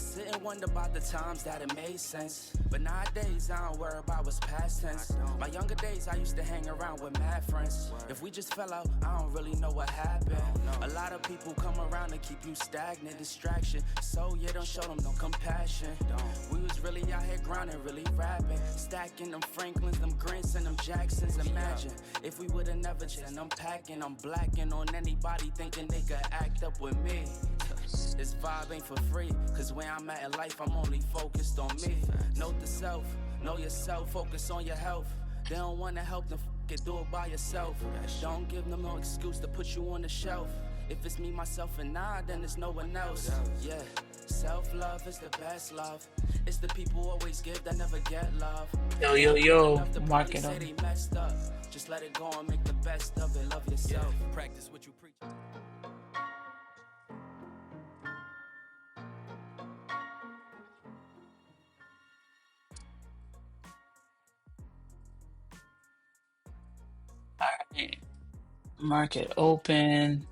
Sit and wonder about the times that it made sense. But nowadays, I don't worry about what's past tense. My younger days, I used to hang around with mad friends. If we just fell out, I don't really know what happened. A lot of people come around and keep you stagnant, distraction. So yeah, don't show them no compassion. We was really out here grinding, really rapping. Stacking them Franklins, them Grants, and them Jacksons. Imagine if we would've never just unpacking. I'm blacking on anybody thinking they could act up with me. This vibe ain't for free, cause where I'm at in life, I'm only focused on me. Note the self, know yourself, focus on your health. They don't wanna help them, it, do it by yourself. Don't give them no excuse to put you on the shelf. If it's me, myself, and I, then there's no one else. Yeah, self-love is the best love. It's the people who always give that never get love. Yo, yo, yo, Enough to mark probably it say on. they messed up. Just let it go and make the best of it. Love yourself. Practice what you preach. All right, mark it open.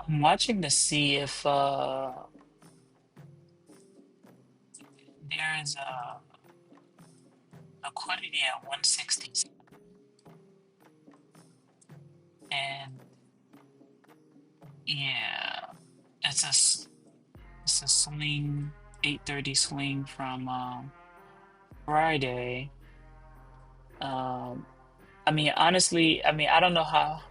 I'm watching to see if there is a liquidity at 160, and a it's a swing 8:30 swing from Friday. Um, I mean, honestly, I mean, I don't know how.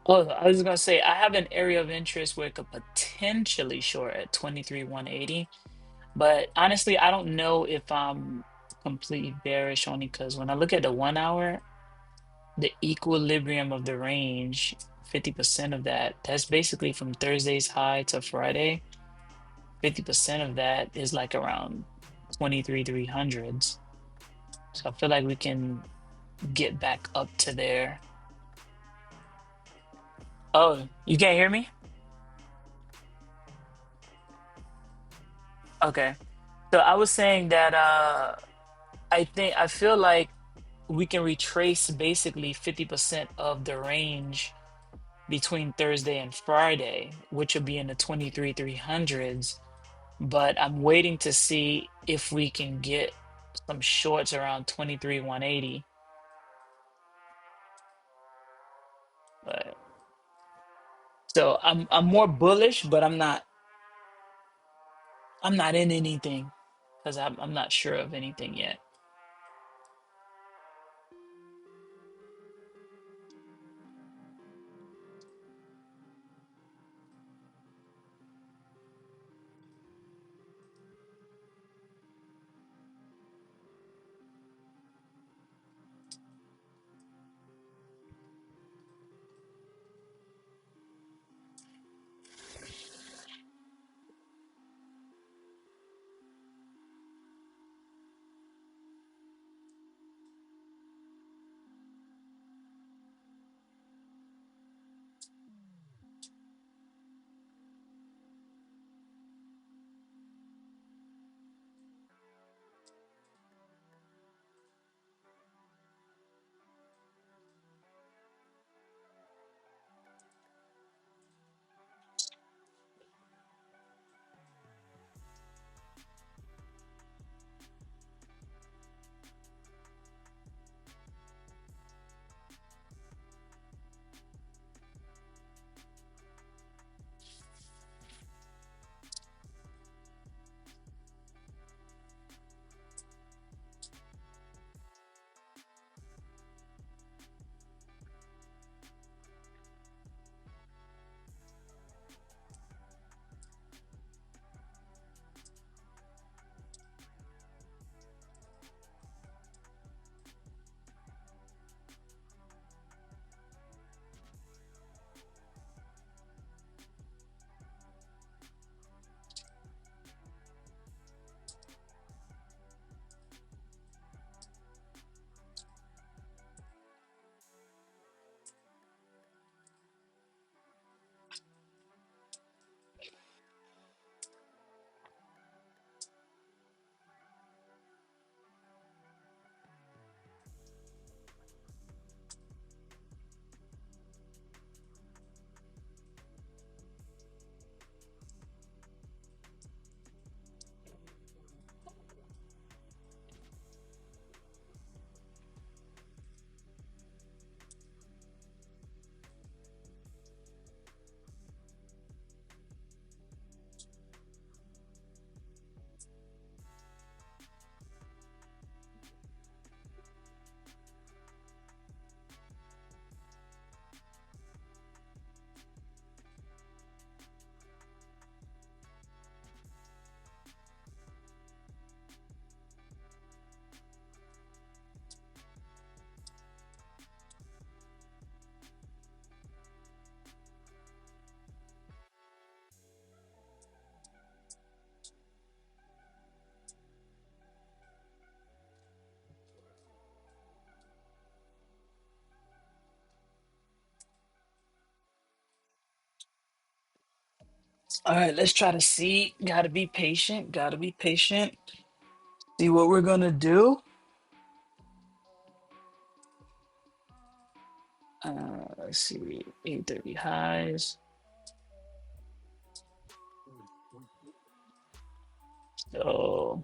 Oh, I was gonna say I have an area of interest where it could potentially short at 23,180, but honestly, I don't know if I'm completely bearish only because when I look at the 1 hour, the equilibrium of the range, 50% of that, that's basically from Thursday's high to Friday. 50% of that is like around 23,300s. So I feel like we can get back up to there. Oh, you can't hear me? Okay. So I was saying that I feel like we can retrace basically 50% of the range between Thursday and Friday, which would be in the 23,300s. But I'm waiting to see if we can get some shorts around 23,180. But so I'm more bullish, but I'm not in anything because I'm not sure of anything yet. All right, let's try to see. Gotta be patient. Gotta be patient. See what we're gonna do. Let's see. 8:30 highs. So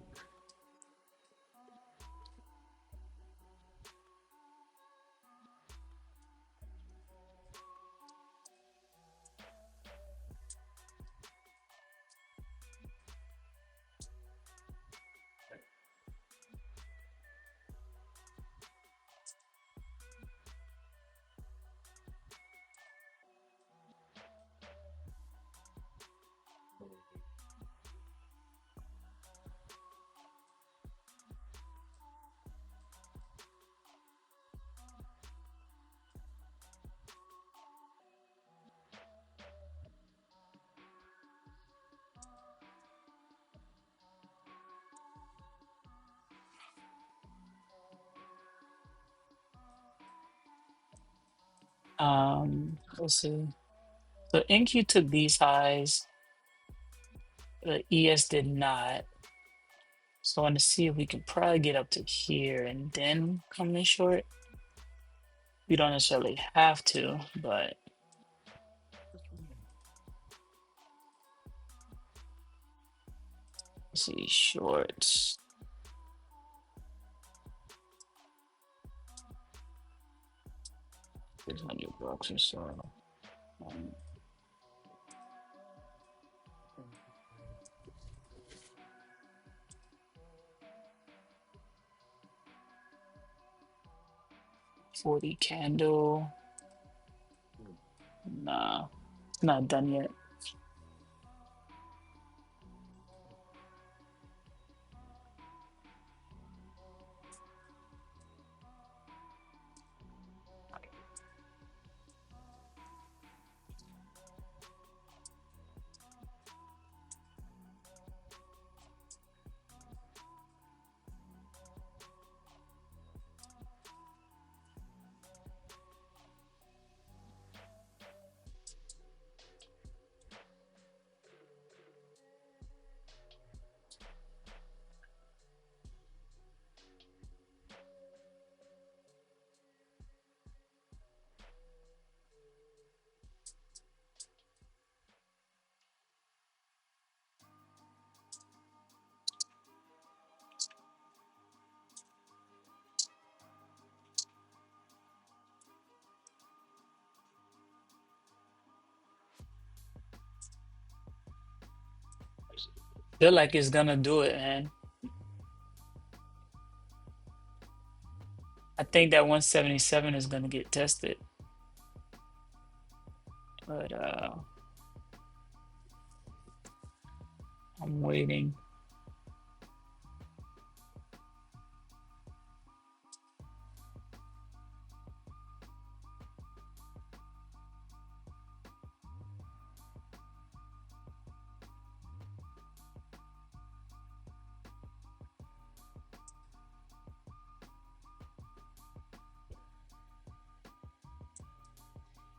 Let's see. So NQ took these highs, the ES did not. So I want to see if we can probably get up to here and then come in short. We don't necessarily have to, but let's see, shorts. 600 bucks or so. Um, 40 candle. Nah, not done yet. Feel like it's gonna do it, man. I think that 177 is gonna get tested, but I'm waiting.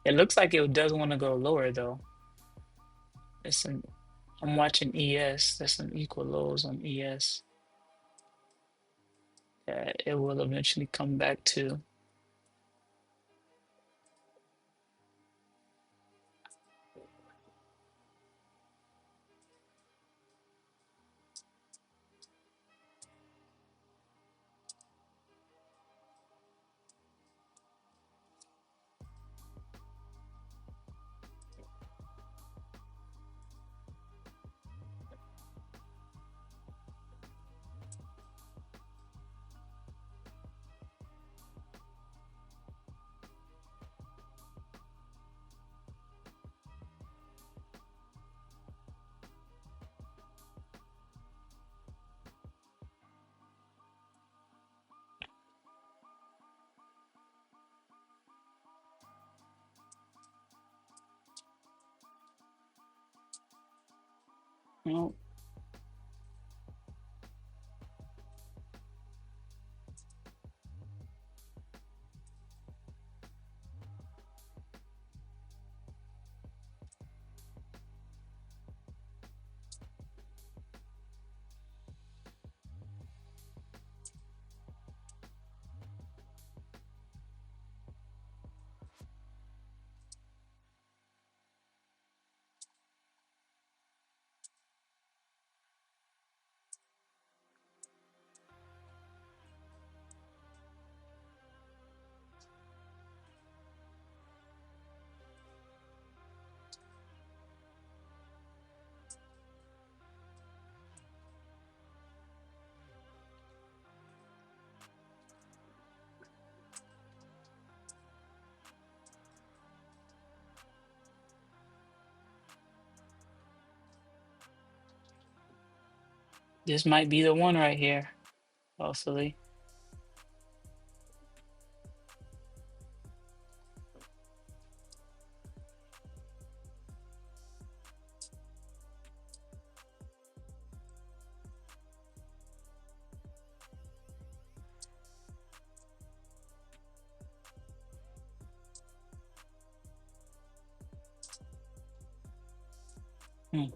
It looks like it does want to go lower though. Listen, I'm watching ES. There's some equal lows on ES that it will eventually come back to. Well, this might be the one right here, possibly. Mm.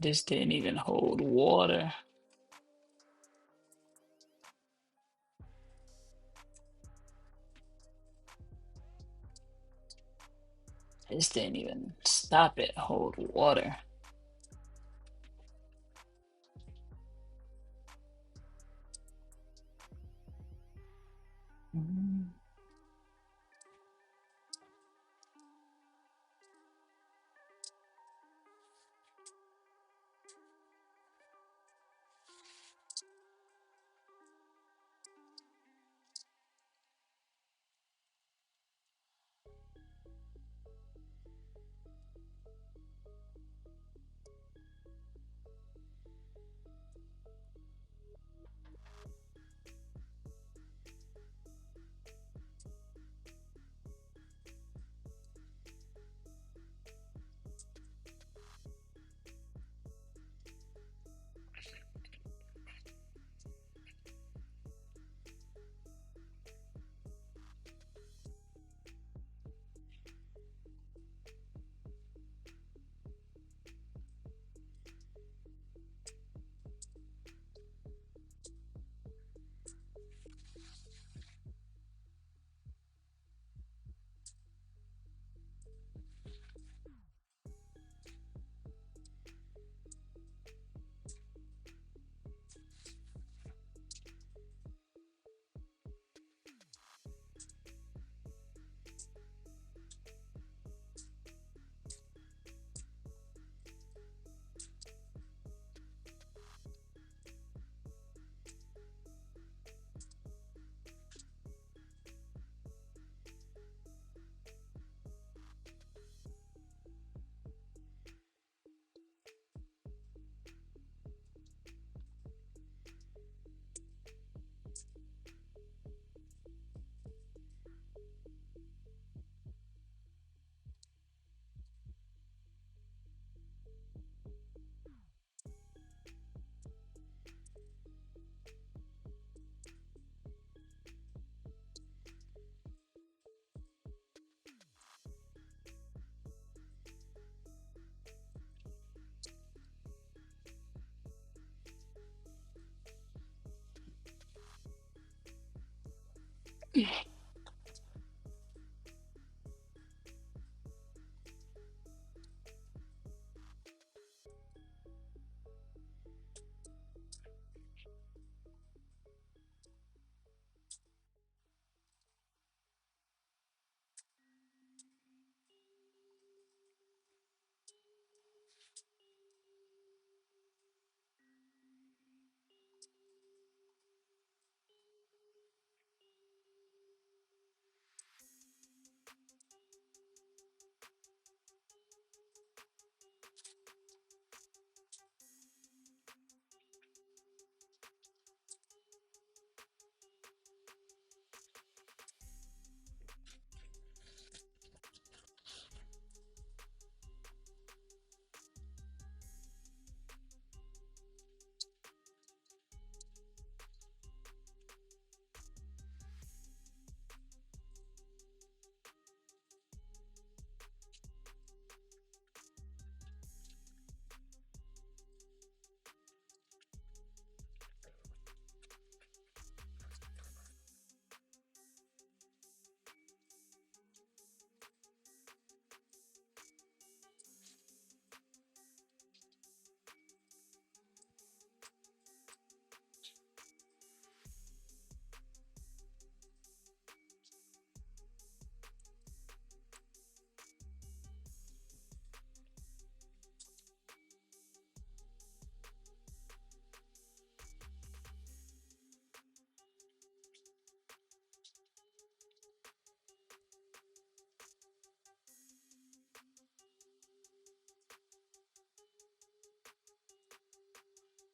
This didn't even hold water. This didn't even stop it, hold water. Mm.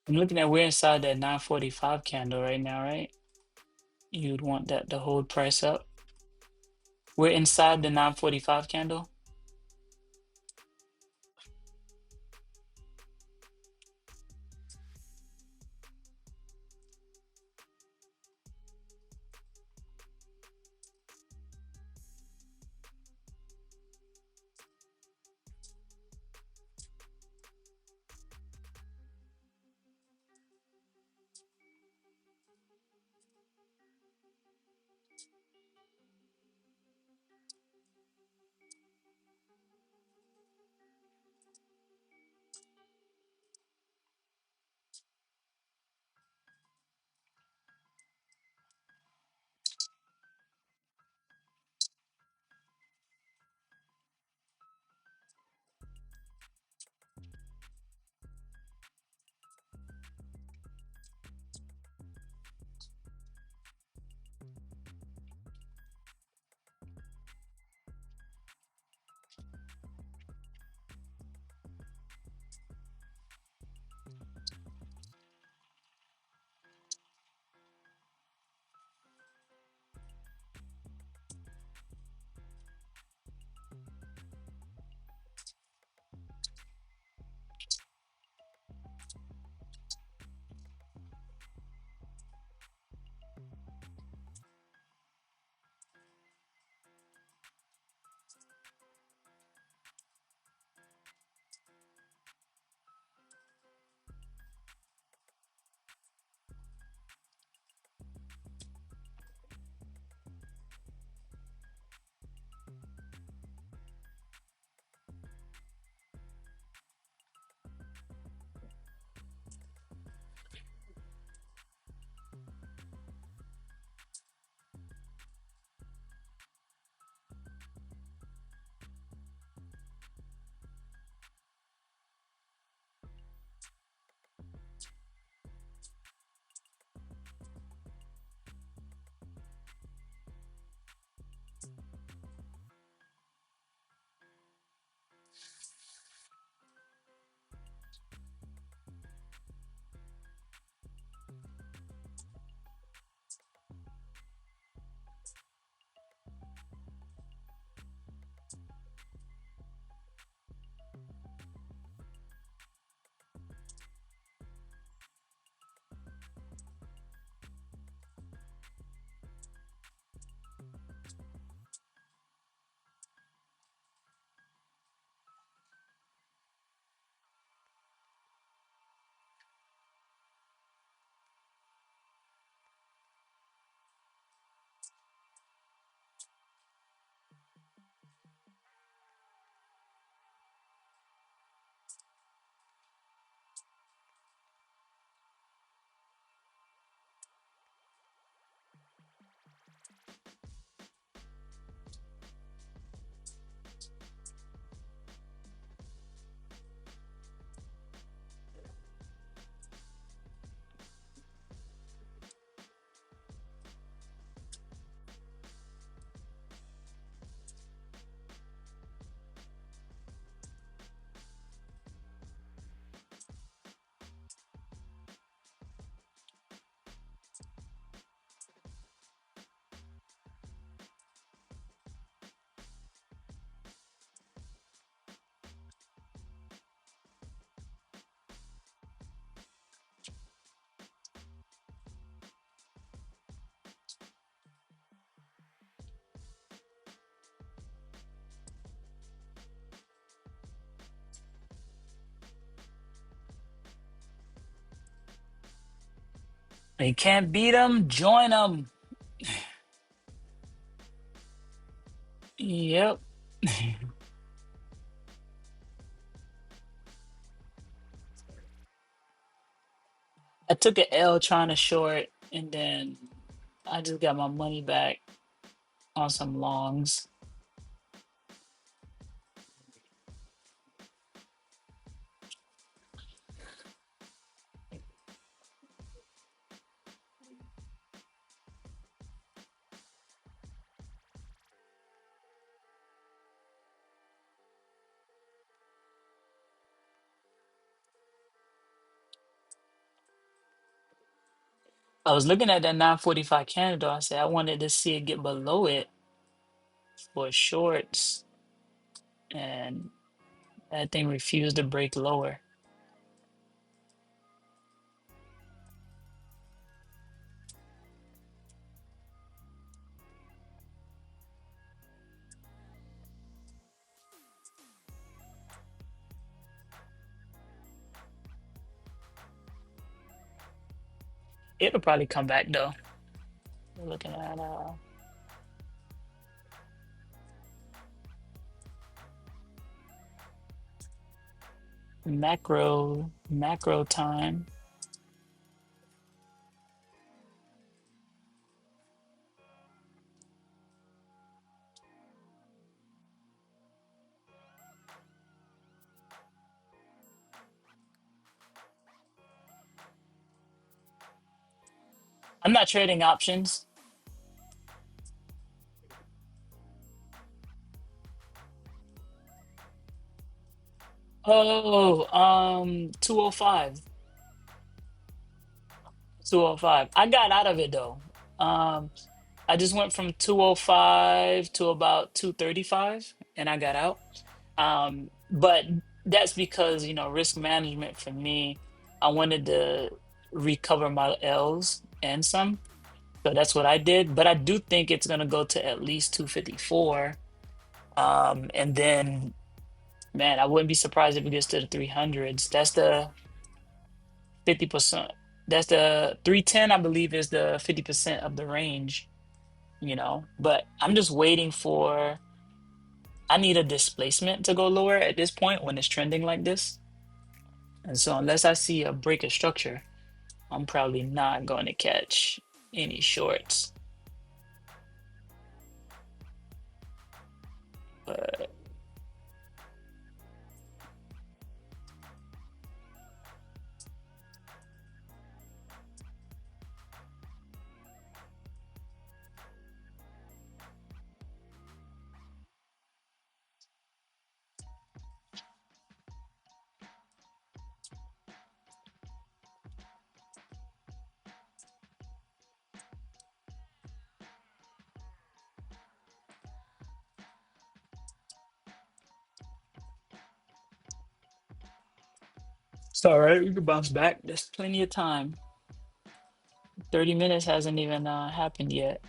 I'm looking at we're inside that 945 candle right now, right? You'd want that to hold price up. We're inside the 945 candle. You can't beat them, join them. Yep. I took an L trying to short, and then I just got my money back on some longs. I was looking at that 945 candle. I said I wanted to see it get below it for shorts, and that thing refused to break lower. It'll probably come back though. We're looking at macro time. I'm not trading options. Oh, 205. 205. I got out of it though. Um, I just went from 205 to about 235 and I got out. But that's because, risk management for me, I wanted to recover my L's and some. So that's what I did. But I do think it's gonna go to at least 254. And then, man, I wouldn't be surprised if it gets to the 300s. That's the 50%. That's the 310, I believe, is the 50% of the range. But I'm just waiting for, I need a displacement to go lower at this point when it's trending like this. And so unless I see a break of structure, I'm probably not going to catch any shorts. But it's all right. We can bounce back. There's plenty of time. 30 minutes hasn't even happened yet.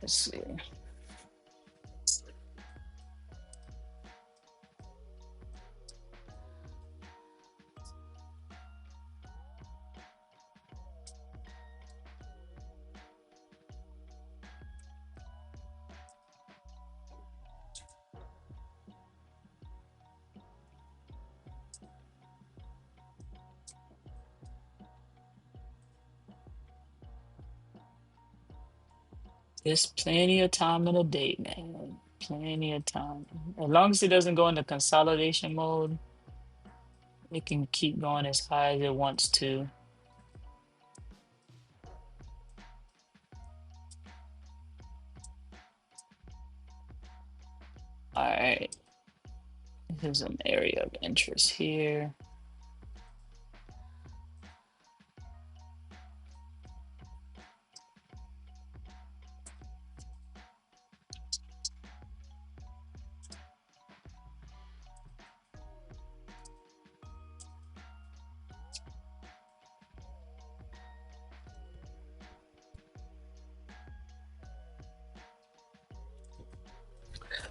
Let's see. There's plenty of time in the day, man. Plenty of time. As long as it doesn't go into consolidation mode, it can keep going as high as it wants to. All right. This is an area of interest here.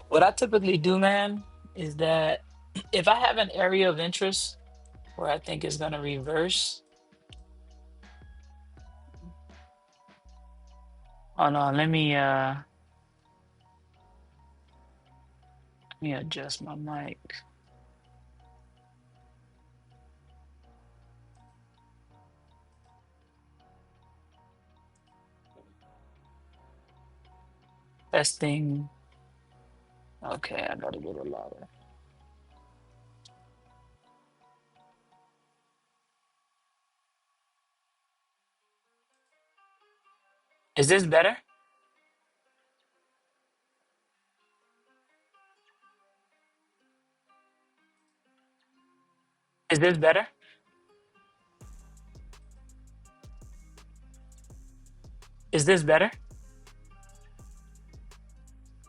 What I typically do, man, is that if I have an area of interest where I think it's gonna reverse, hold on, let me adjust my mic. Testing. Okay, I gotta get it louder. Is this better? Is this better? Is this better?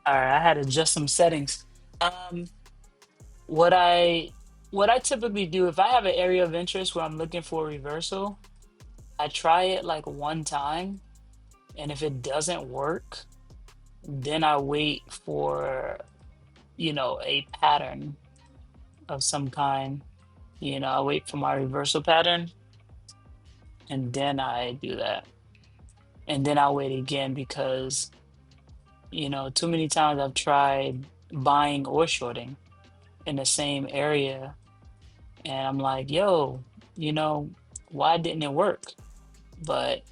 All right, I had to adjust some settings. Um, what I what I typically do if I have an area of interest where I'm looking for a reversal, I try it like one time, and if it doesn't work, then I wait for, a pattern of some kind. I wait for my reversal pattern, and then I do that. And then I wait again because, too many times I've tried buying or shorting in the same area, and I'm like, yo, you know, why didn't it work? But,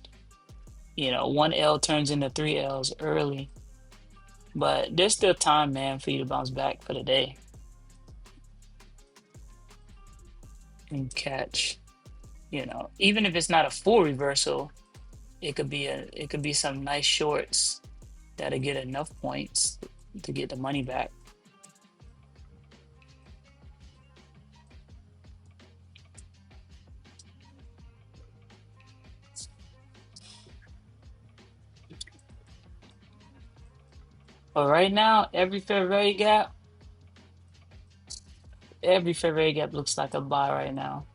one L turns into three L's early. But there's still time, man, for you to bounce back for the day and catch, even if it's not a full reversal, it could be some nice shorts that'll get enough points to get the money back. But right now, every fair value gap looks like a buy right now.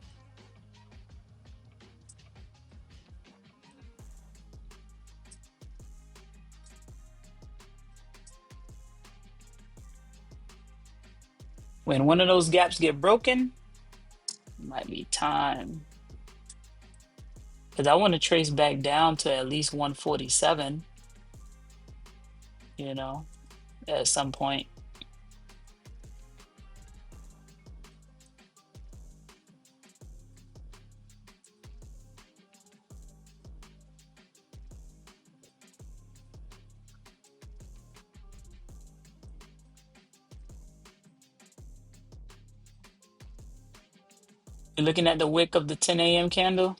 When one of those gaps get broken, it might be time. Because I want to trace back down to at least 147, you know, at some point. You're looking at the wick of the 10 a.m. candle.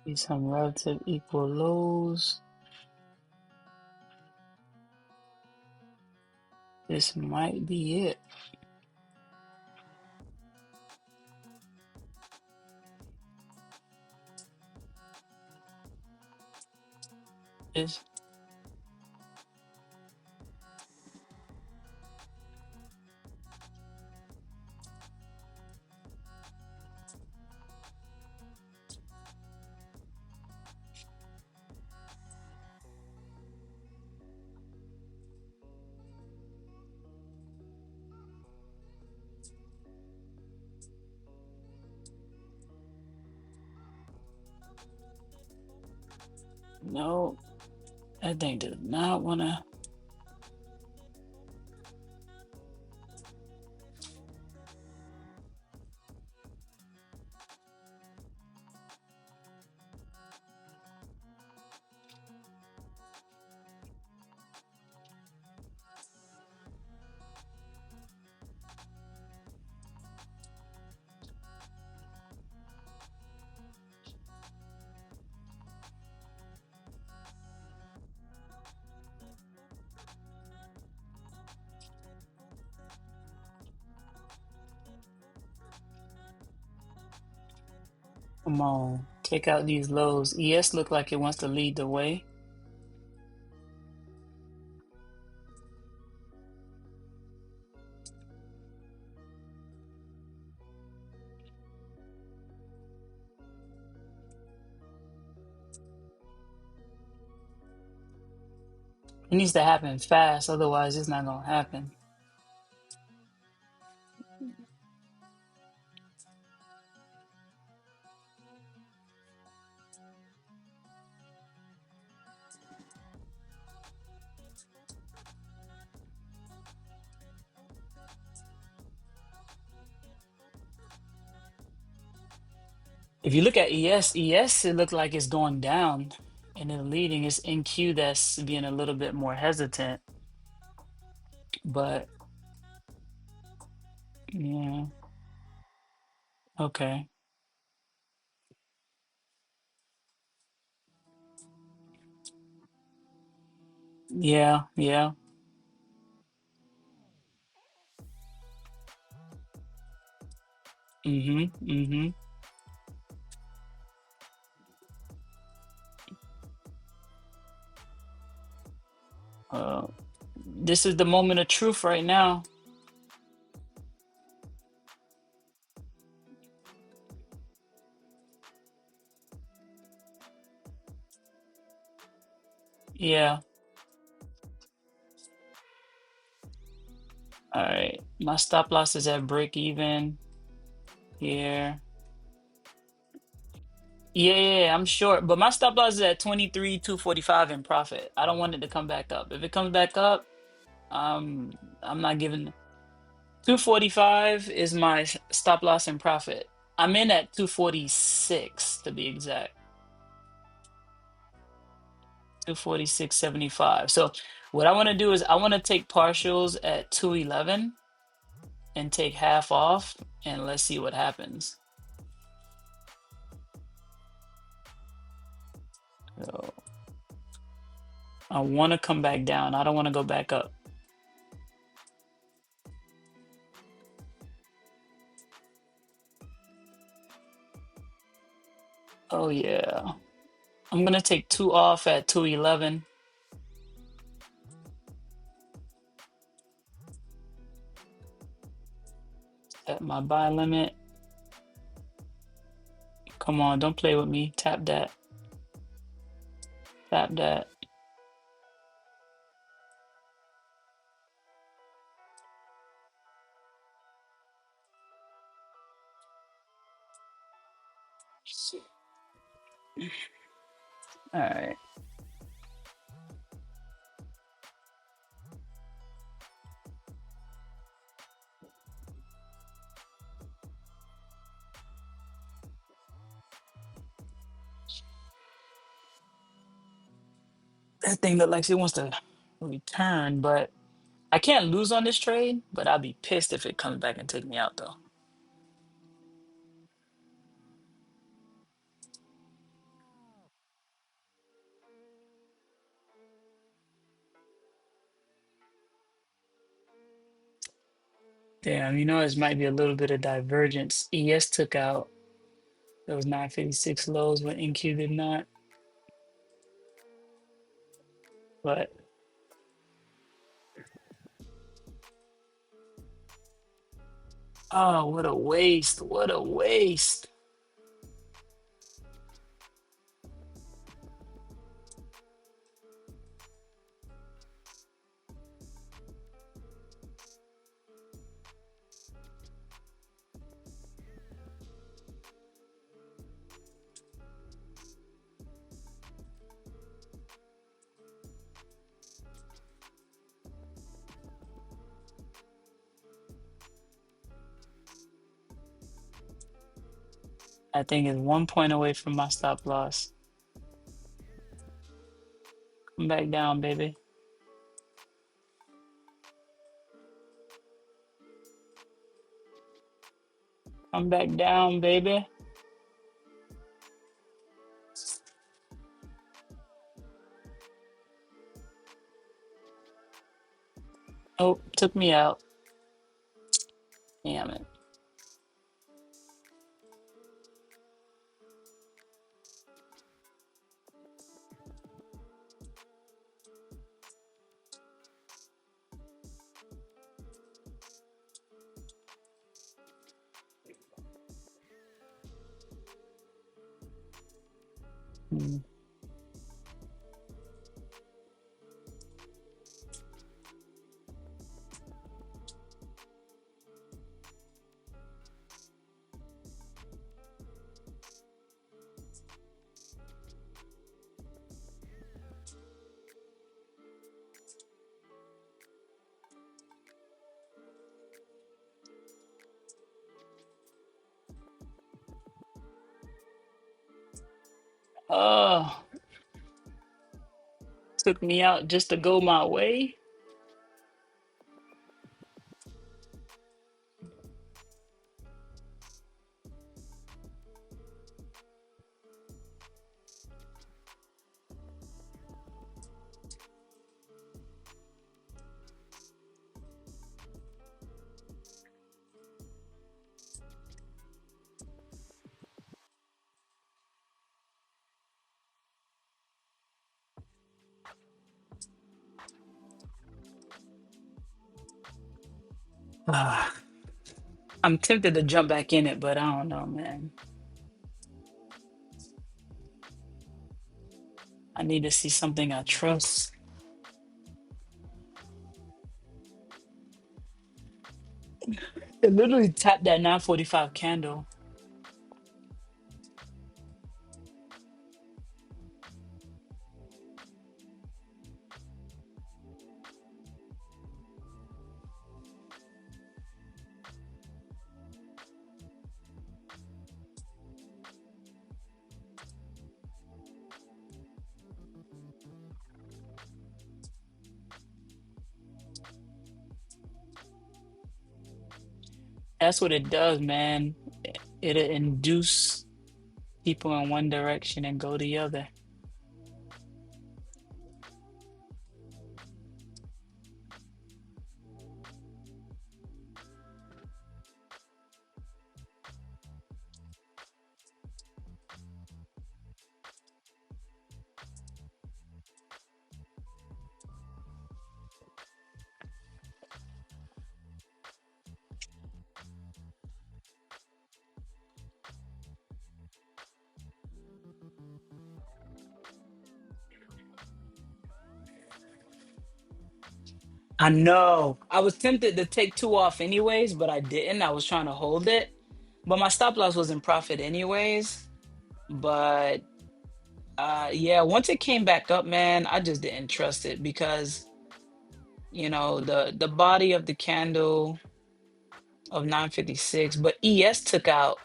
See some relative equal lows. This might be it. This no, that thing does not wanna. Come on, take out these lows. ES look like it wants to lead the way. It needs to happen fast, otherwise it's not gonna happen. If you look at ES, it looked like it's going down, and then leading is NQ that's being a little bit more hesitant. But yeah, okay, yeah, yeah. Mm-hmm. Mm-hmm. This is the moment of truth right now. Yeah. All right. My stop loss is at break even here. Yeah, I'm short, but my stop loss is at 23,245 in profit. I don't want it to come back up. If it comes back up, I'm not giving. 245 is my stop loss in profit. I'm in at 246 to be exact. 246.75. So what I want to do is I want to take partials at 211 and take half off, and let's see what happens. So I want to come back down. I don't want to go back up. Oh yeah. I'm gonna take two off at 211. At my buy limit. Come on, don't play with me. Tap that. Tap that. All right. That thing look like it wants to return, but I can't lose on this trade, but I'll be pissed if it comes back and take me out though. Damn, you know, this might be a little bit of divergence. ES took out those 956 lows when NQ did not. But oh, what a waste. What a waste. I think it's 1 point away from my stop loss. Come back down, baby. Come back down, baby. Oh, took me out. Damn it. Hmm. Oh, took me out just to go my way. Ah, I'm tempted to jump back in it, but I don't know, man. I need to see something I trust. It literally tapped that 945 candle. That's what it does, man. It'll induce people in one direction and go the other. I know. I was tempted to take two off anyways, but I didn't. I was trying to hold it. But my stop loss was in profit anyways. But yeah, once it came back up, man, I just didn't trust it because the body of the candle of 956, but ES took out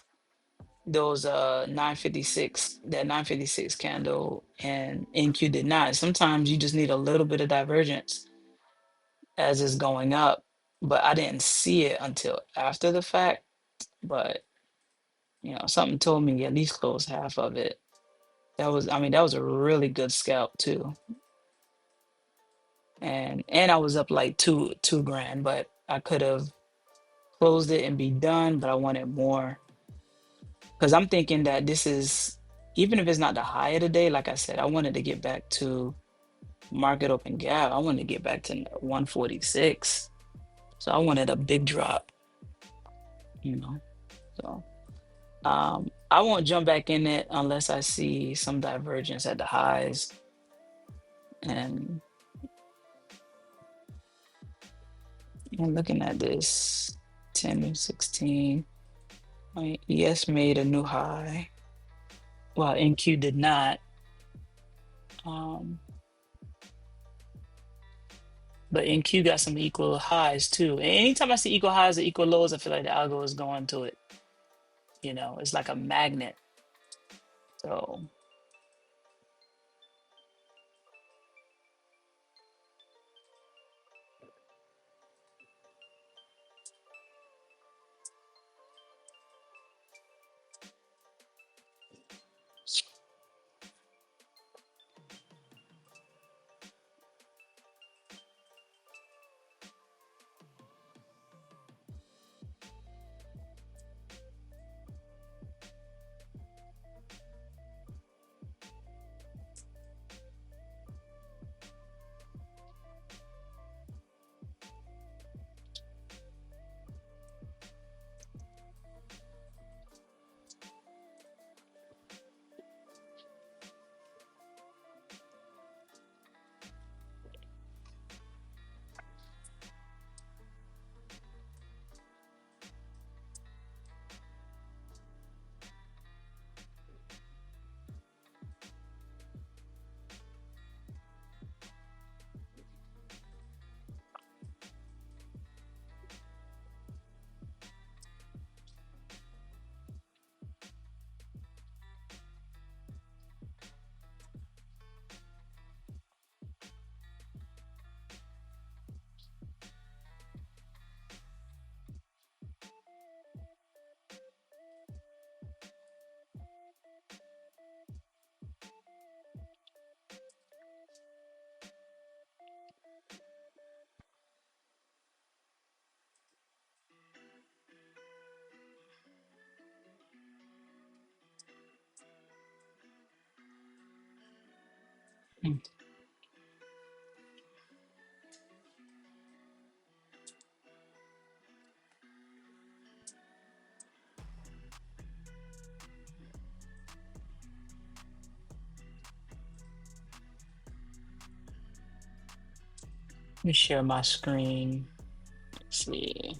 those 956, that 956 candle, and NQ did not. Sometimes you just need a little bit of divergence as it's going up, but I didn't see it until after the fact. But something told me at least close half of it. That was a really good scalp too. And I was up like two grand, but I could have close it and be done, but I wanted more because I'm thinking that this is, even if it's not the high of the day, like I said, I wanted to get back to market open gap. I wanted to get back to 146. So I wanted a big drop, you know. So I won't jump back in it unless I see some divergence at the highs. And I'm looking at this 10 and 16. My ES made a new high. Well, NQ did not. But NQ got some equal highs too. And anytime I see equal highs or equal lows, I feel like the algo is going to it. You know, it's like a magnet. So let me share my screen. Let's see.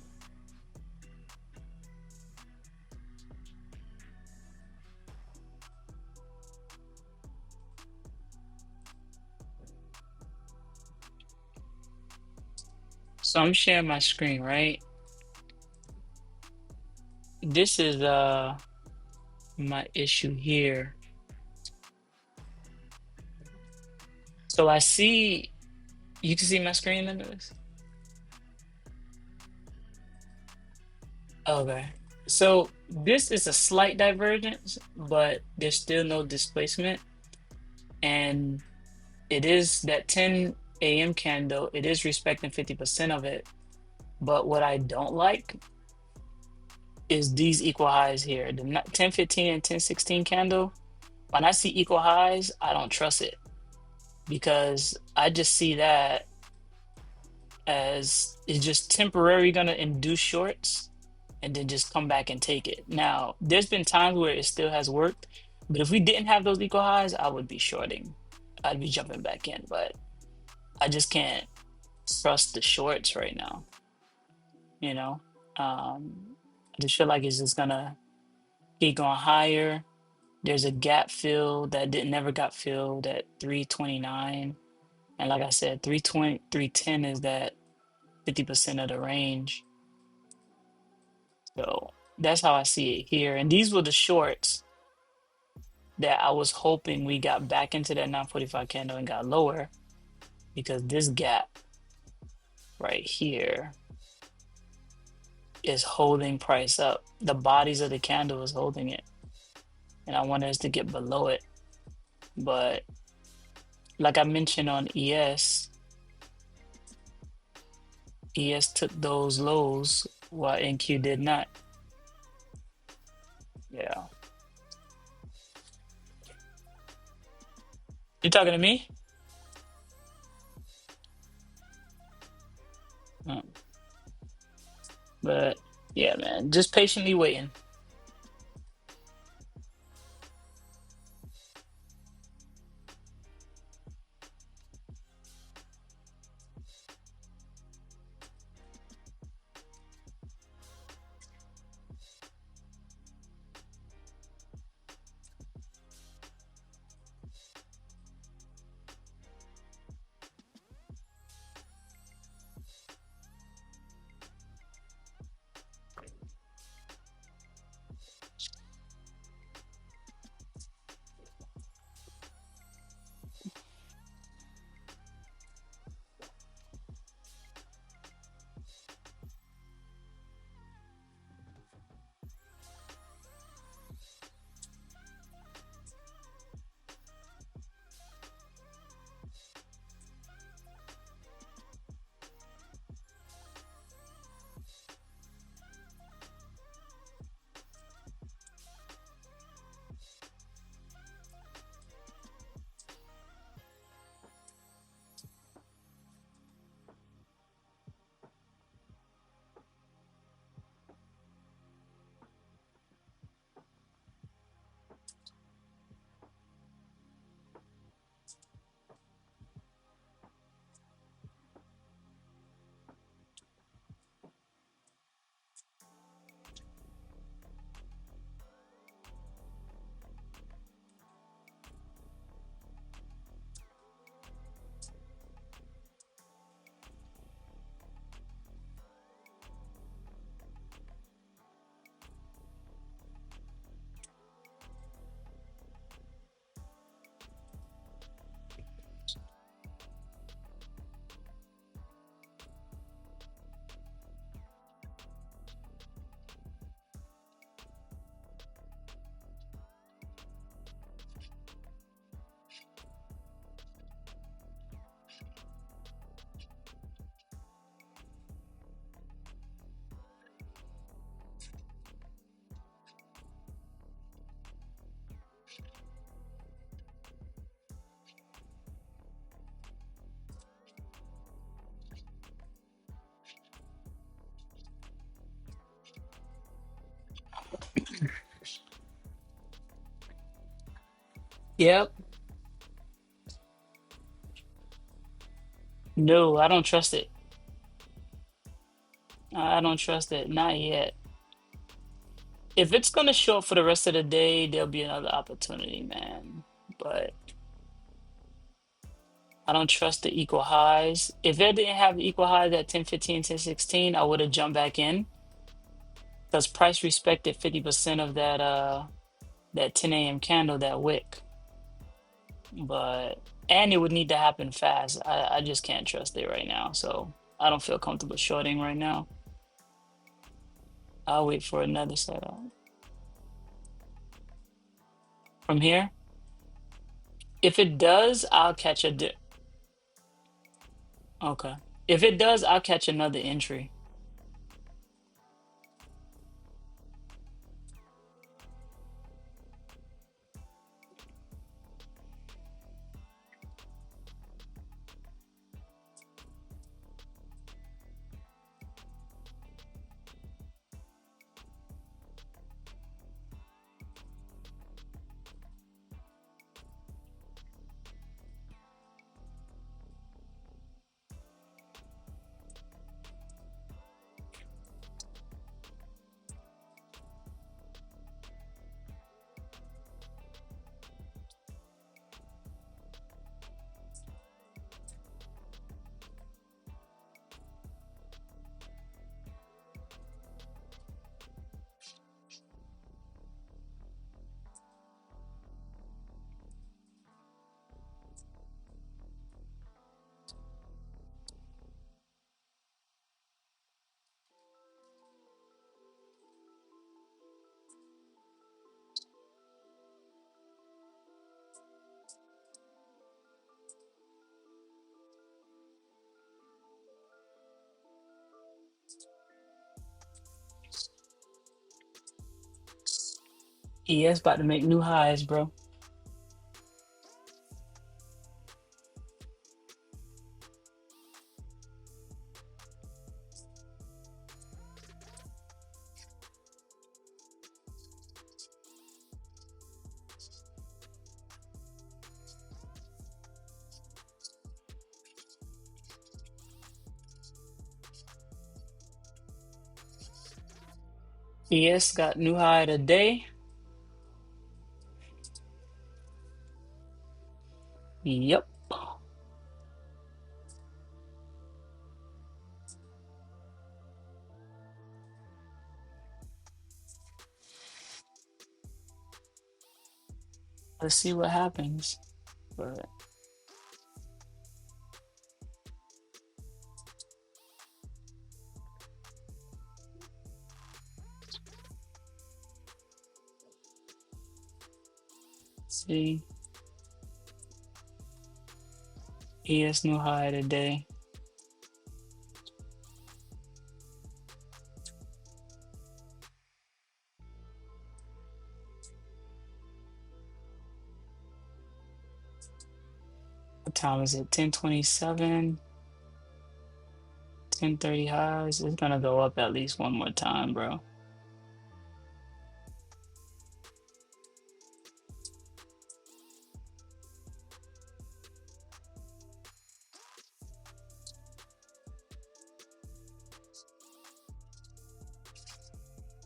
So I'm sharing my screen, right? This is my issue here. So I see, you can see my screen under this? Okay. So this is a slight divergence, but there's still no displacement. And it is that 10 a.m. candle, it is respecting 50% of it. But what I don't like is these equal highs here. The 10:15 and 10:16 candle, when I see equal highs, I don't trust it because I just see that as it's just temporarily going to induce shorts and then just come back and take it. Now, there's been times where it still has worked, but if we didn't have those equal highs, I would be shorting. I'd be jumping back in, but I just can't trust the shorts right now, you know? I just feel like it's just gonna keep going higher. There's a gap fill that didn't never got filled at 329. And like I said, 320, 310 is that 50% of the range. So that's how I see it here. And these were the shorts that I was hoping we got back into that 945 candle and got lower because this gap right here is holding price up. The bodies of the candle is holding it. And I wanted us to get below it. But like I mentioned on ES took those lows while NQ did not. Yeah. You talking to me? Hmm. But yeah, man, just patiently waiting. Yep. No, I don't trust it. I don't trust it. Not yet. If it's gonna show up for the rest of the day, there'll be another opportunity, man. But I don't trust the equal highs. If it didn't have the equal highs at 10:15, 10:16, I would have jumped back in because price respected 50% of that 10 a.m. candle, that wick. But and it would need to happen fast. I just can't trust it right now. So I don't feel comfortable shorting right now. I'll wait for another setup. From here, if it does, I'll catch a dip. Okay. If it does, I'll catch another entry. ES about to make new highs, bro. ES got new high today. Yep. Let's see what happens. But see, ES new high today. What time is it? 10:27, 10:30 highs. It's gonna go up at least one more time, bro.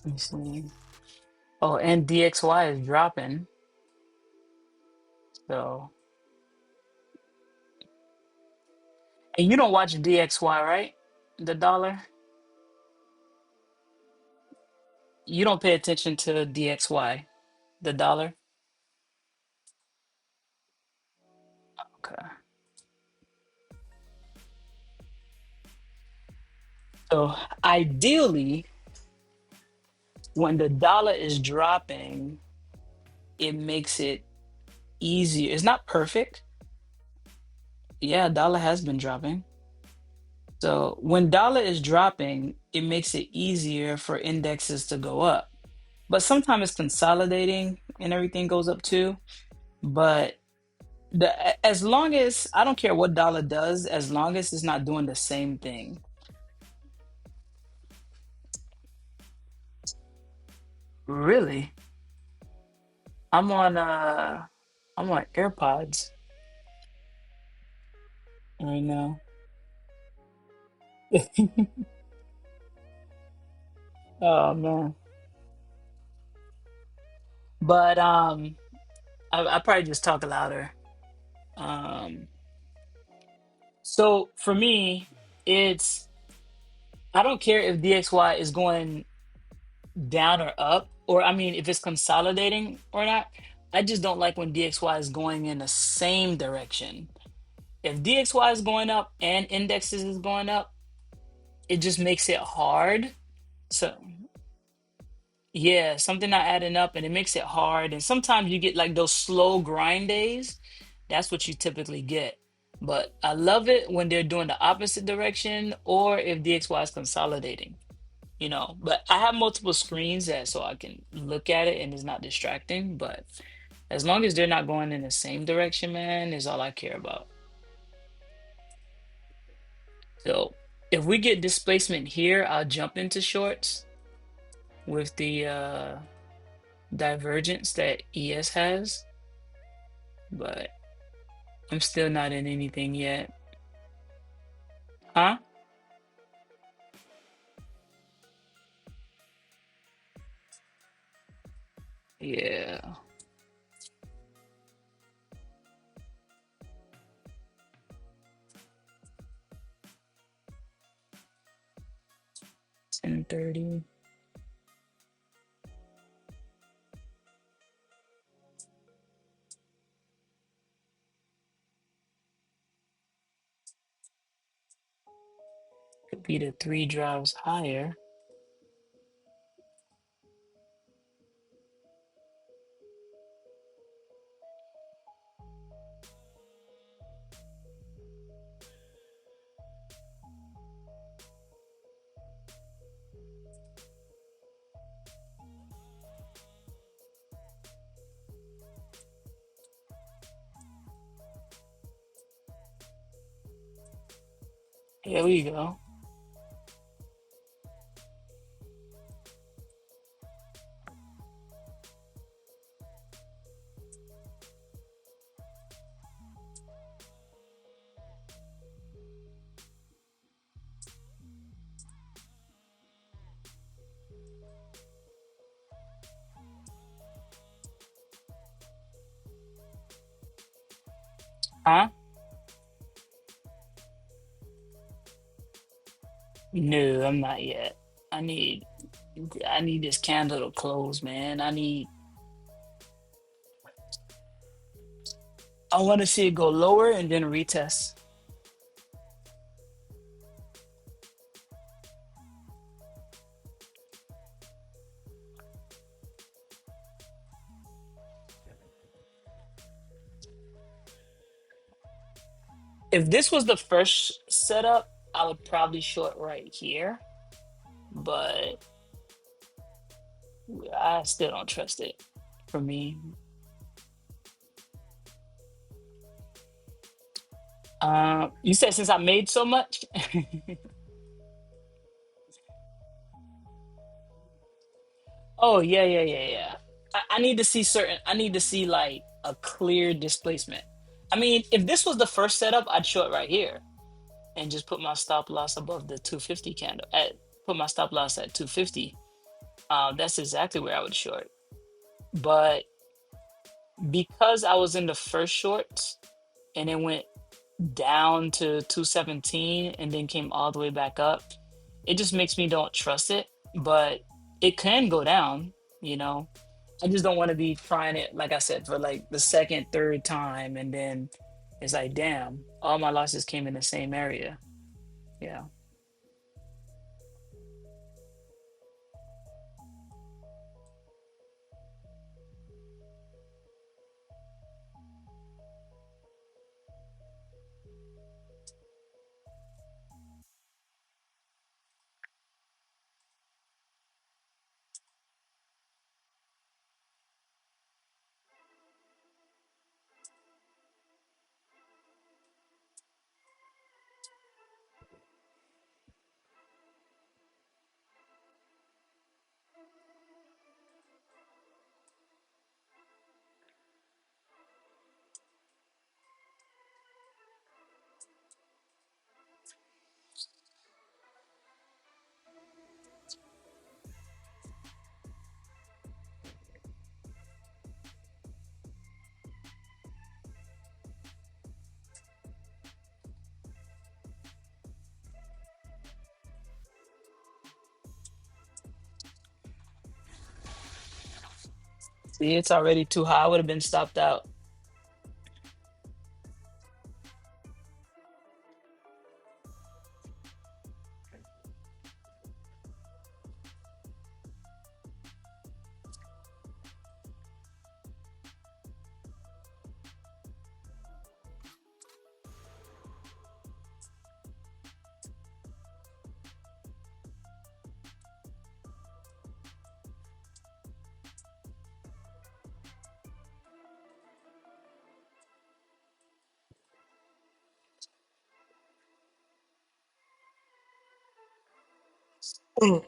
Let me see. Oh, and DXY is dropping. So, and you don't watch DXY, right? The dollar. You don't pay attention to DXY, the dollar. Okay. So ideally, when the dollar is dropping, it makes it easier. It's not perfect. Yeah, dollar has been dropping. So when dollar is dropping, it makes it easier for indexes to go up. But sometimes it's consolidating and everything goes up too. But as long as I don't care what dollar does, as long as it's not doing the same thing. Really? I'm on I'm on AirPods right now. Oh man. But I probably just talk louder. Um so for me, it's I don't care if DXY is going down or up, or I mean if it's consolidating or not. I just don't like when DXY is going in the same direction. If DXY is going up and indexes is going up, it just makes it hard. So yeah, something not adding up and it makes it hard. And sometimes you get like those slow grind days. That's what you typically get. But I love it when they're doing the opposite direction or if DXY is consolidating, you know. But I have multiple screens that so I can look at it and it's not distracting. But as long as they're not going in the same direction, man, is all I care about. So if we get displacement here, I'll jump into shorts with the divergence that ES has, but I'm still not in anything yet. Huh? Yeah. 10:30. Could be the three drives higher. Here we go. Huh? No, I'm not yet. I need I need this candle to close, man. I want to see it go lower and then retest. If this was the first setup, I would probably short right here, but I still don't trust it. For me, you said since I made so much. Oh yeah, yeah, yeah, yeah. I need to see certain. I need to see like a clear displacement. I mean, if this was the first setup, I'd short right here and just put my stop loss above the 250 candle. Put my stop loss at 250. That's exactly where I would short. But because I was in the first shorts and it went down to 217 and then came all the way back up, it just makes me don't trust it. But it can go down, you know. I just don't want to be trying it, like I said, for like the second, third time, and then it's like, damn, all my losses came in the same area. Yeah. See, it's already too high. I would have been stopped out. Mm.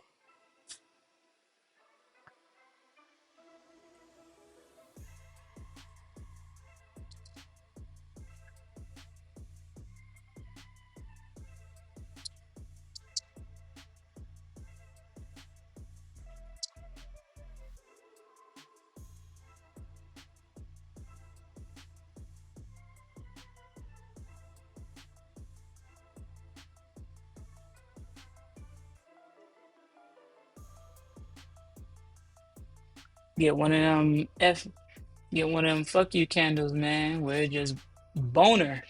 Get one of them get one of them fuck you candles, man. Where it just boner.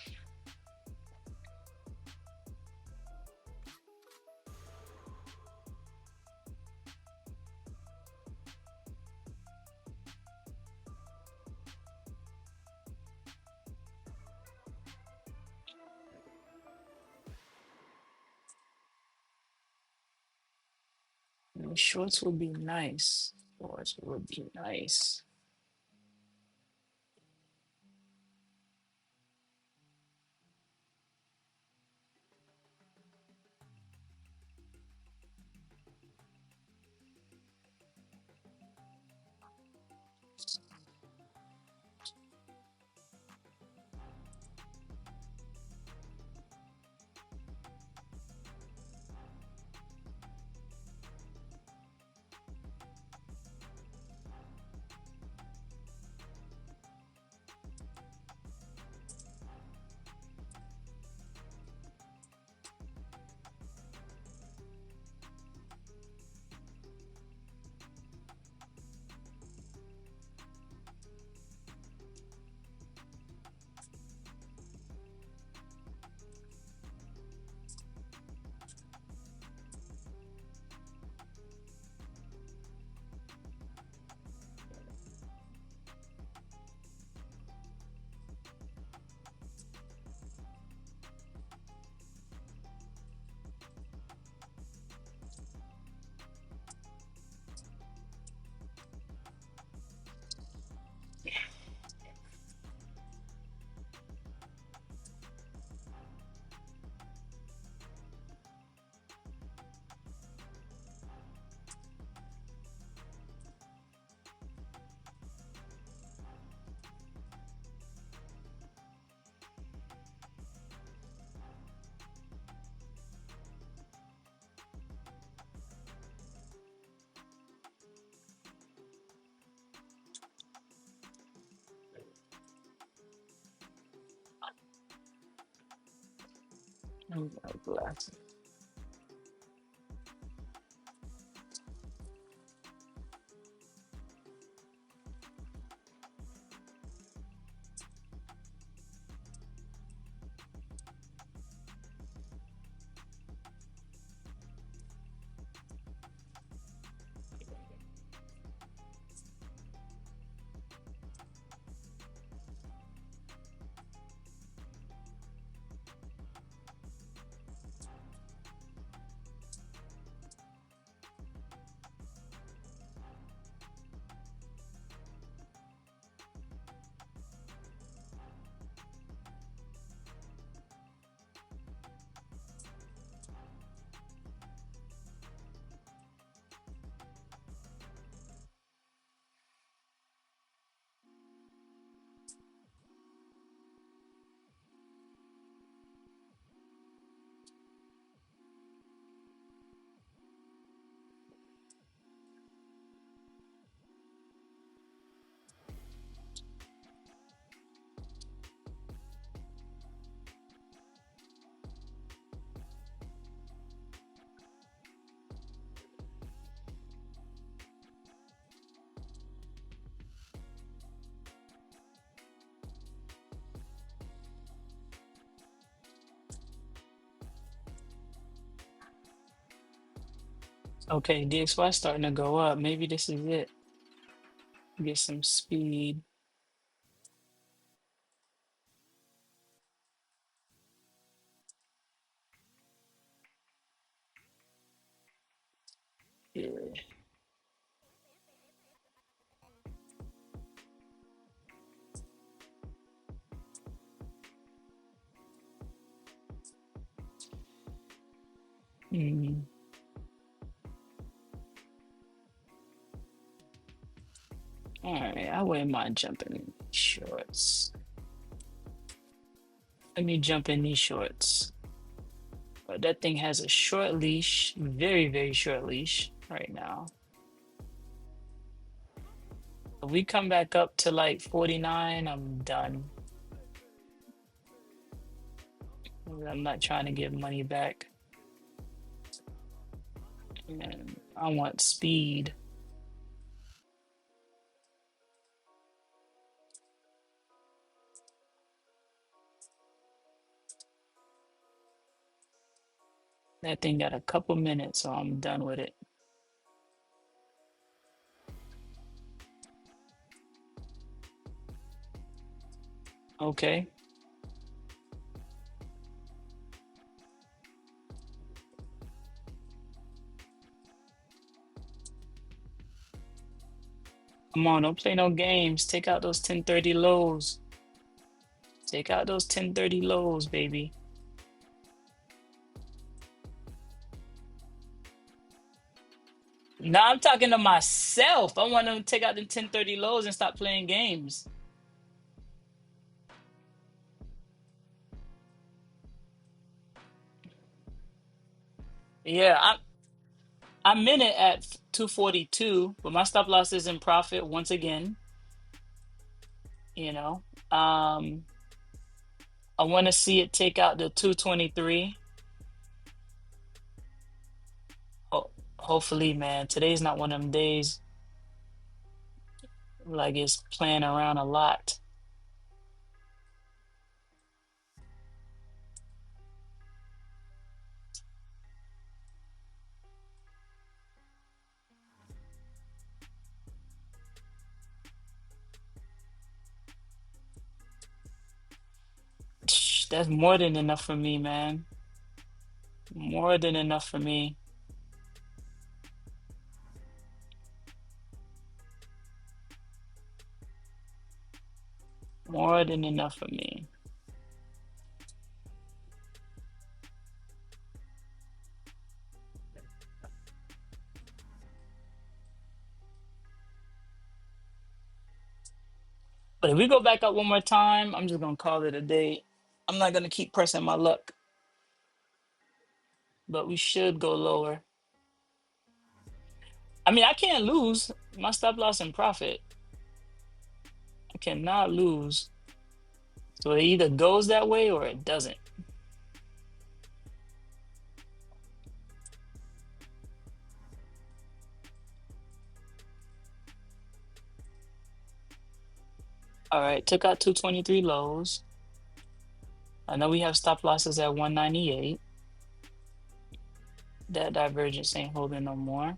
Shorts would be nice. Shorts would be nice. Glasses. Okay, DXY starting to go up. Maybe this is it. Get some speed. Yeah. Mm. All right, I wouldn't mind jumping in shorts. Let me jump in these shorts. But that thing has a short leash, very, very short leash right now. If we come back up to like 49, I'm done. I'm not trying to give money back. And I want speed. That thing got a couple minutes, so I'm done with it. Okay. Come on, don't play no games. Take out those 1030 lows. Take out those 1030 lows, baby. Now I'm talking to myself. I want to take out the 1030 lows and stop playing games. Yeah, I'm in it at 242, but my stop loss is in profit once again. You know, I want to see it take out the 223. Hopefully, man. Today's not one of them days like it's playing around a lot. That's more than enough for me, man. More than enough for me. More than enough for me. But if we go back up one more time, I'm just gonna call it a day. I'm not gonna keep pressing my luck. But we should go lower. I mean, I can't lose. My stop loss and profit. I cannot lose. So it either goes that way or it doesn't. All right, took out 223 lows. I know we have stop losses at 198. That divergence ain't holding no more.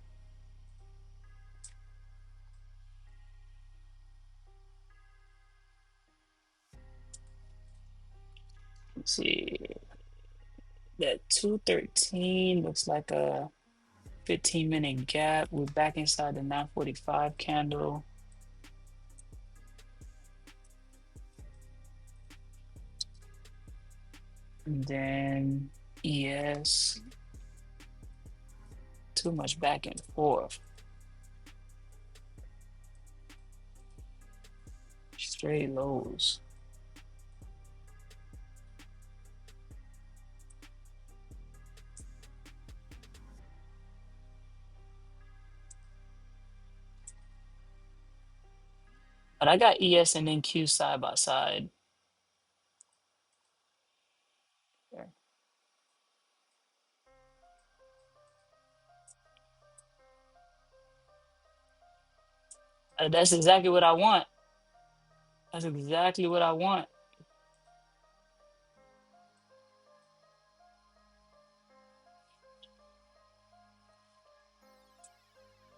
Let's see. That 213 looks like a 15-minute gap. We're back inside the 945 candle. And then ES. Too much back and forth. Straight lows. But I got ES and NQ side by side. That's exactly what I want. That's exactly what I want.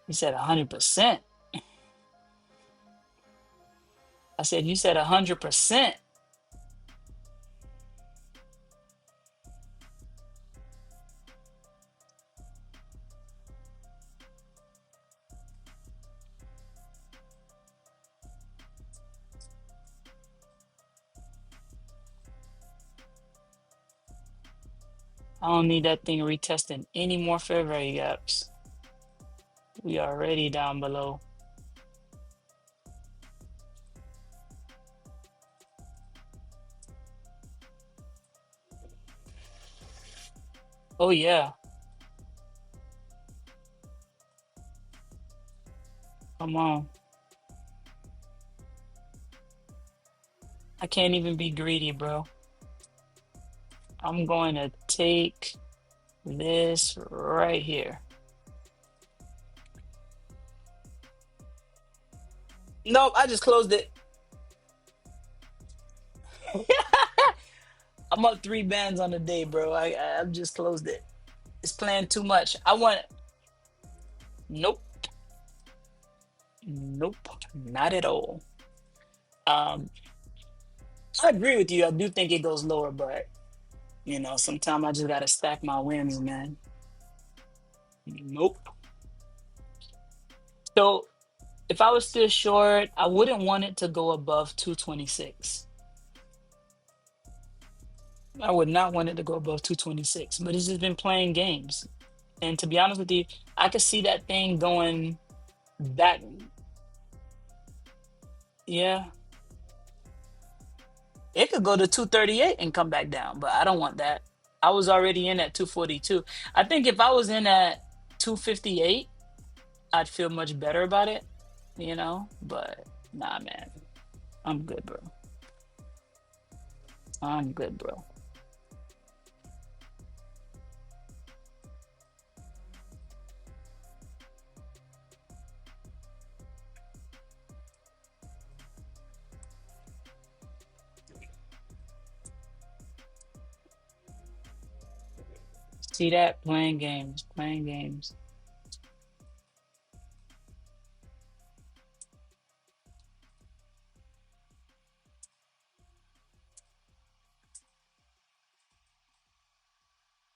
You said 100%. I said, you said 100%. I don't need that thing retesting any more fair value gaps. We already down below. Oh yeah. Come on. I can't even be greedy, bro. I'm going to take this right here. Nope, I just closed it. I'm up 3 bands on the day, bro. I've just closed it. It's playing too much. I want. Nope. Nope. Not at all. Um, I agree with you. I do think it goes lower, but sometimes I just gotta stack my wins, man. Nope. So if I was still short, I wouldn't want it to go above 226. I would not want it to go above 226, but it's just been playing games. And to be honest with you, I could see that thing going back. Yeah, it could go to 238 and come back down, but I don't want that. I was already in at 242. I think if I was in at 258, I'd feel much better about it, but nah, man. I'm good, bro. I'm good, bro. See that? Playing games, playing games.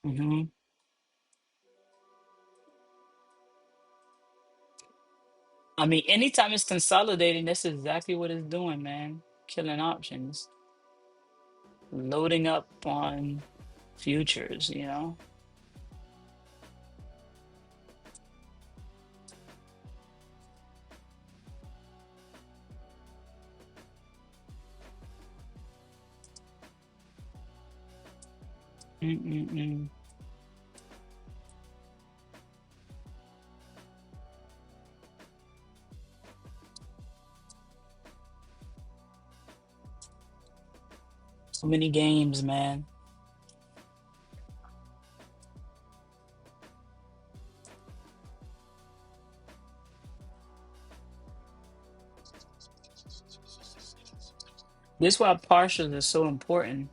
hmm I mean, anytime it's consolidating, that's exactly what it's doing, man. Killing options, loading up on futures. Mm-mm-mm. So many games, man. This is why partials are so important.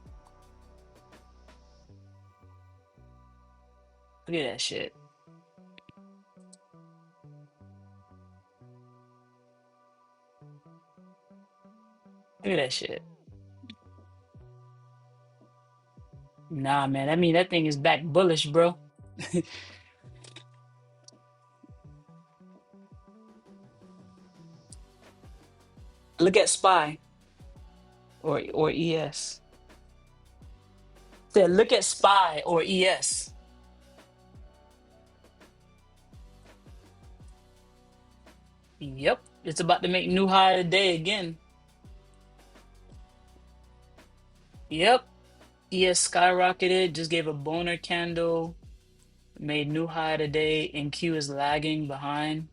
Look at that shit. Look at that shit. Nah, man. I mean, that thing is back bullish, bro. Look at SPY or ES. Said, look at SPY or ES. Yep. It's about to make new high today again. Yep. ES skyrocketed, just gave a boner candle, made new high today, and Q is lagging behind.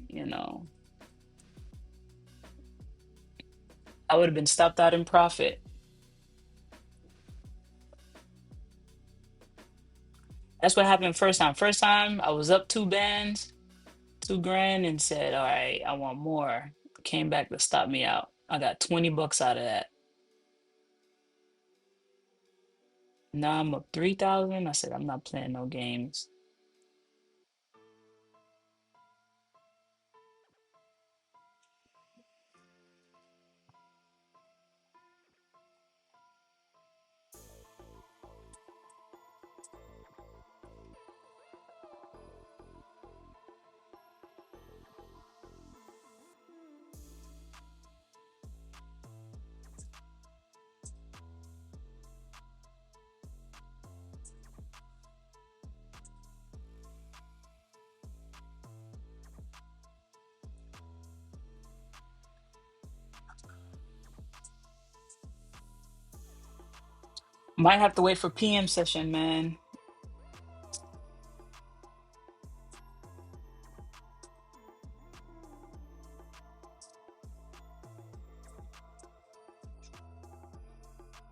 You know, I would have been stopped out in profit. That's what happened first time. First time I was up 2 bands, 2 grand, and said, all right, I want more. Came back to stop me out. I got $20 out of that. Now I'm up 3,000. I said, I'm not playing no games. Might have to wait for PM session, man.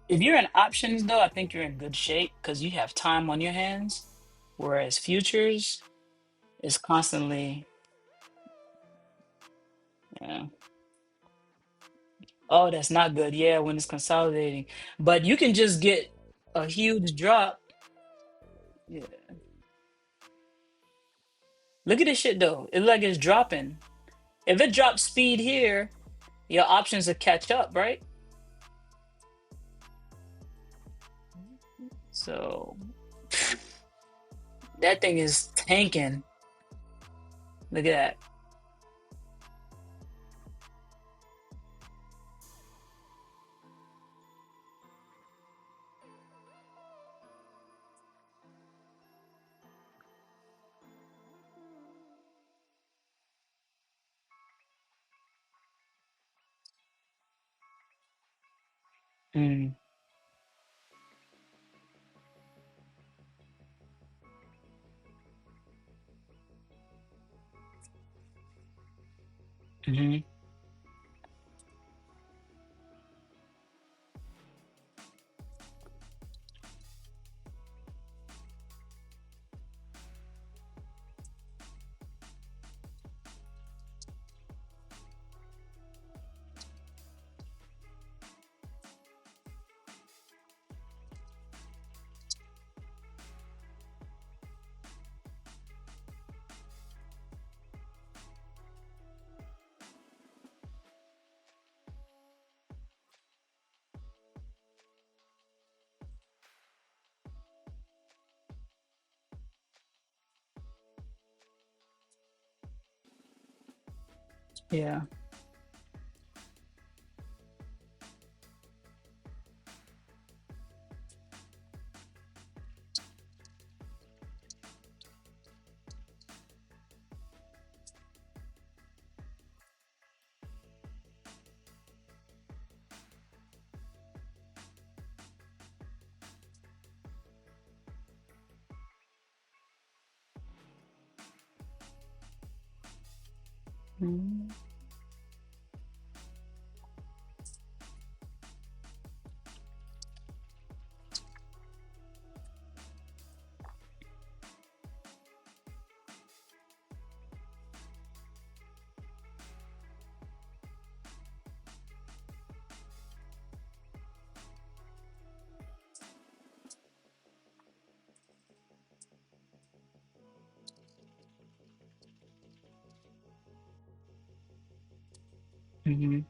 If you're in options, though, I think you're in good shape because you have time on your hands. Whereas futures is constantly, yeah. Oh, that's not good. Yeah, when it's consolidating. But you can just get a huge drop. Yeah. Look at this shit though. It look like it's dropping. If it drops speed here, your options will catch up, right? So that thing is tanking. Look at that. Mm. Hmm. Yeah. Mm. Hmm.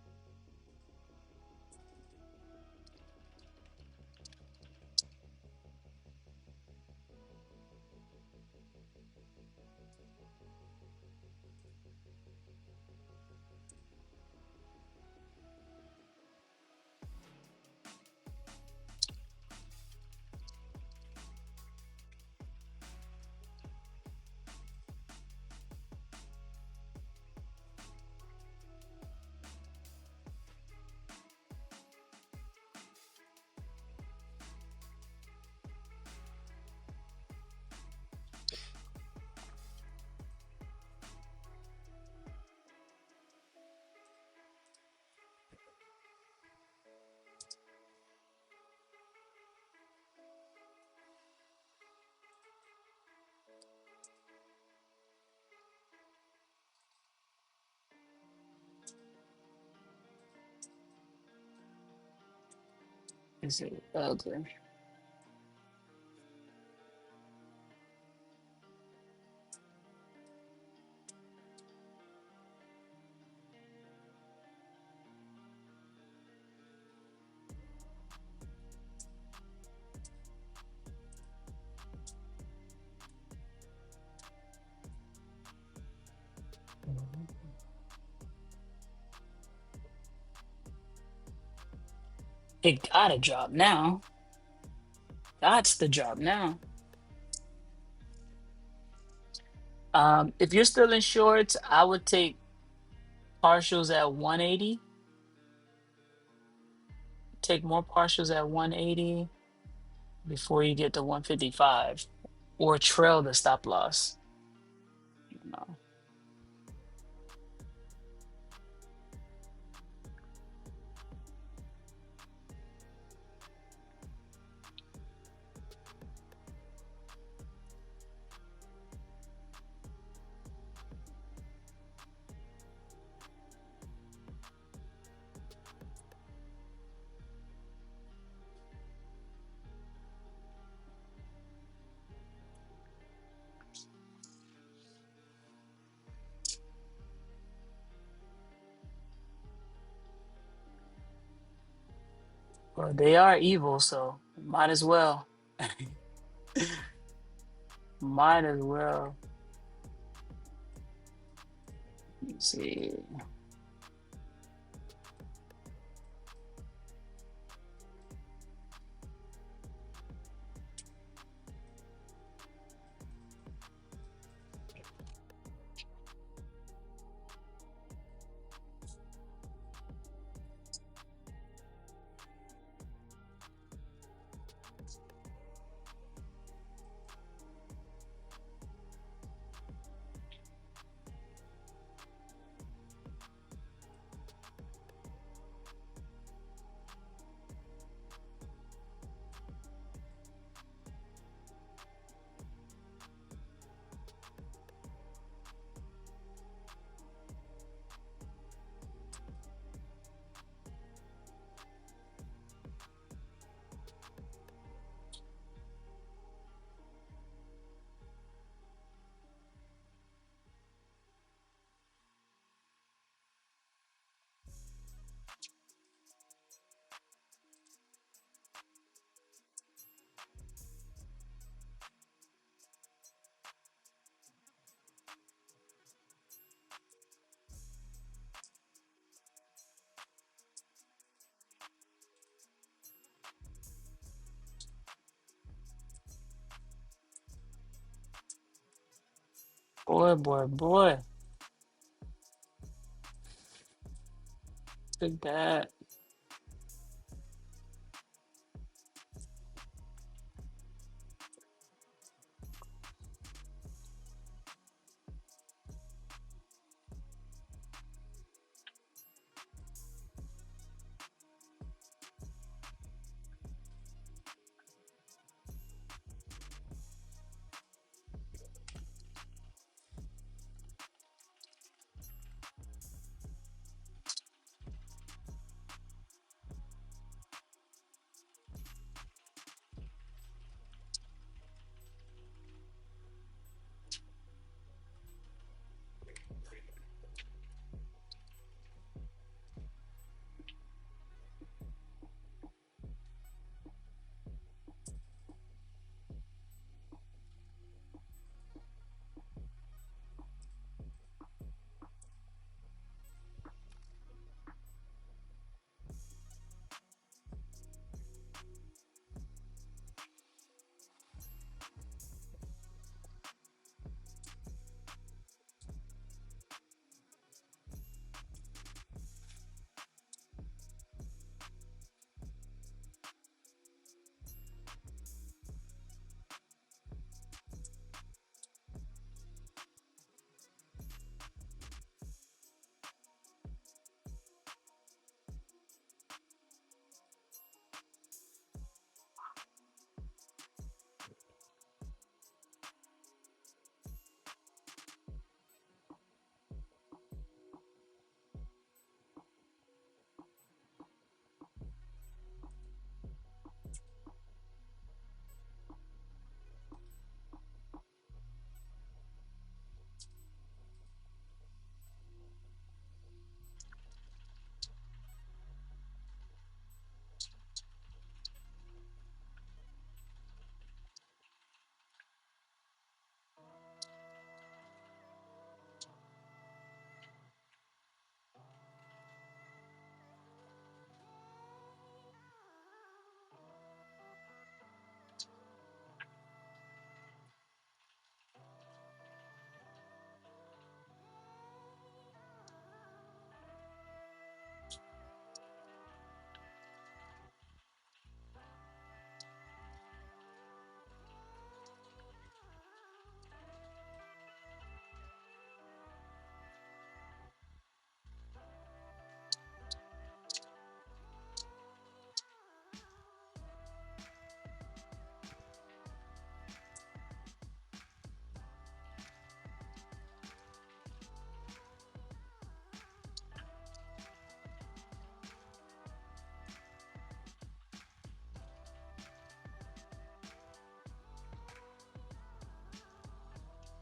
Is it ugly? It gotta drop now. That's the drop now. If you're still in shorts, I would take partials at 180. Take more partials at 180 before you get to 155, or trail the stop loss. No. Well, they are evil, so might as well. Might as well. Let's see. Boy, boy, boy. Look at that.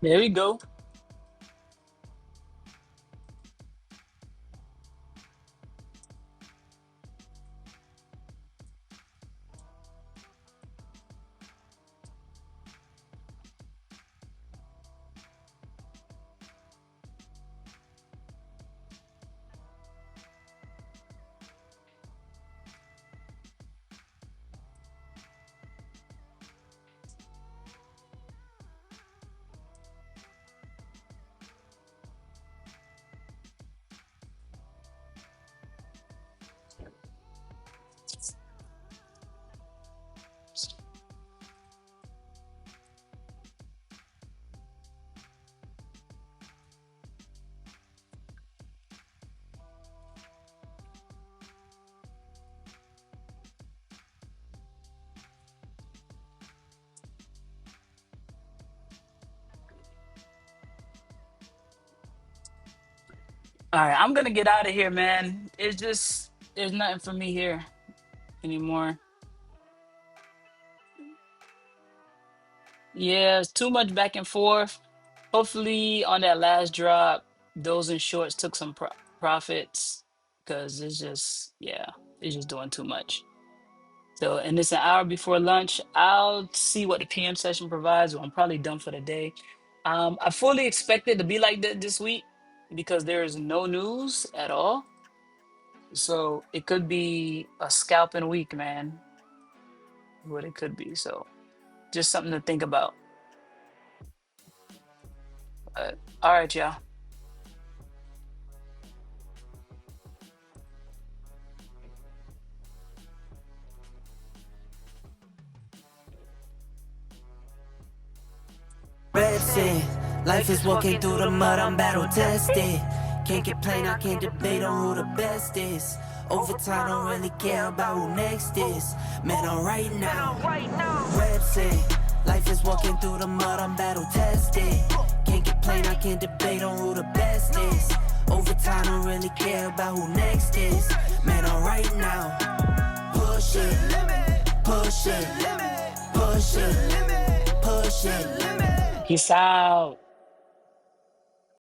There we go. All right, I'm gonna get out of here, man. It's just there's nothing for me here anymore. Yeah, it's too much back and forth. Hopefully, on that last drop, those in shorts took some profits because it's just, yeah, it's just doing too much. So, and it's an hour before lunch. I'll see what the PM session provides. Or I'm probably done for the day. I fully expect it to be like that this week because there is no news at all. So it could be a scalping week, man. What it could be. So just something to think about. All right, y'all. Reps in. Life is walking through the mud, I'm battle tested. Can't complain, I can't debate on who the best is. Over time, don't really care about who next is. Man, I'm right now. Reps in. Life is walking through the mud, I'm battle tested. Can't complain, I can't debate on who the best is. Over time, don't really care about who next is. Man, I'm right now. Push it, push it, push it, push it. Peace out.